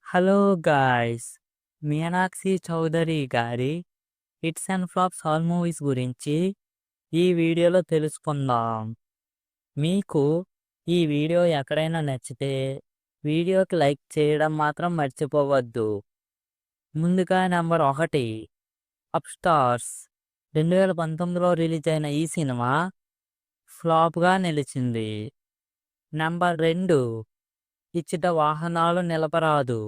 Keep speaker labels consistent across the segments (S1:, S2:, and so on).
S1: Hello guys! Meenakshi Chowdary గారి hits and flops all movies గురించి ఈ వీడియోలో తెలుసుకుందాం. మీకు ఈ వీడియో ఎక్కడైనా నచ్చితే వీడియోకి లైక్ చేయడం మాత్రం మర్చిపోవద్దు. ముందుగా నెంబర్ 1 అప్ స్టార్స్ 2019లో రిలీజ్ అయిన ఈ సినిమా ఫ్లాప్గా నిలిచింది. నెంబర్ 2 ఇచ్చట వాహనాలు నిలపరాదు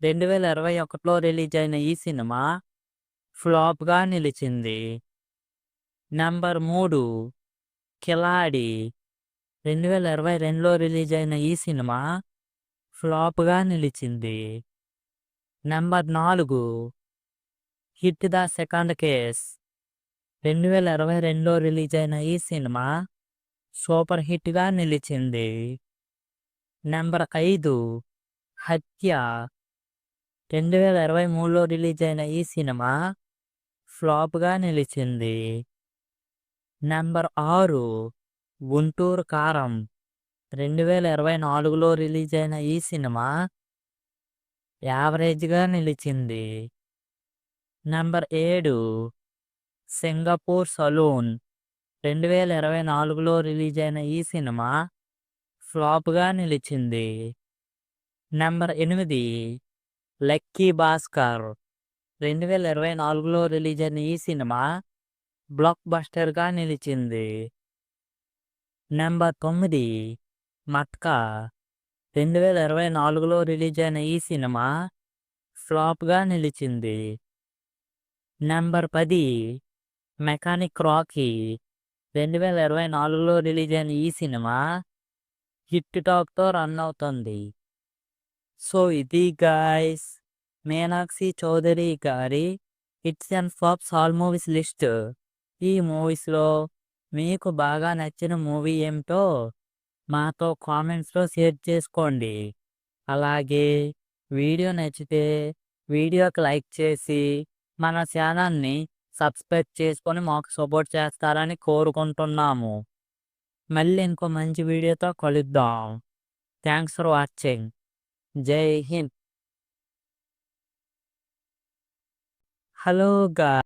S1: 2021లో రిలీజ్ అయిన ఈ సినిమా ఫ్లాప్గా నిలిచింది. నెంబర్ 3 కిలాడి 2022లో రిలీజ్ అయిన ఈ సినిమా ఫ్లాప్గా నిలిచింది. Number 4 hit the second case 2022లో రిలీజ్ అయిన ఈ సినిమా సూపర్ హిట్గా నిలిచింది. నెంబర్ 5 హత్య 2023లో రిలీజ్ అయిన ఈ సినిమా ఫ్లాప్గా నిలిచింది. నెంబర్ 6 గుంటూరు కారం 2024లో రిలీజ్ అయిన ఈ సినిమా యావరేజ్గా నిలిచింది. నెంబర్ 7 సింగపూర్ సలూన్ 2024లో రిలీజ్ అయిన ఈ సినిమా ఫ్లాప్గా నిలిచింది. నెంబర్ 8 లక్కీ భాస్కర్ 2024లో రిలీజ్ అయిన ఈ సినిమా బ్లాక్ బస్టర్గా నిలిచింది. నెంబర్ 9 మట్కా 2024లో రిలీజ్ అయిన ఈ సినిమా ఫ్లాప్గా నిలిచింది. నెంబర్ 10 మెకానిక్ రాకీ 2024లో రిలీజ్ అయిన ఈ సినిమా హిట్ టాక్తో రన్ అవుతుంది. సో ఇది గాయ్స్ మీనాక్షి చౌదరి గారి hits and flops all movies list. ఈ మూవీస్లో మీకు బాగా నచ్చిన మూవీ ఏమిటో మాతో కామెంట్స్లో షేర్ చేసుకోండి. అలాగే వీడియో నచ్చితే వీడియోకి లైక్ చేసి మన ఛానల్ని సబ్స్క్రైబ్ చేసుకొని మాకు సపోర్ట్ చేస్తారని కోరుకుంటున్నాము. మళ్ళీ ఇంకో మంచి వీడియోతో కలుద్దాం. Thanks for watching. జై హింద్. Hello guys!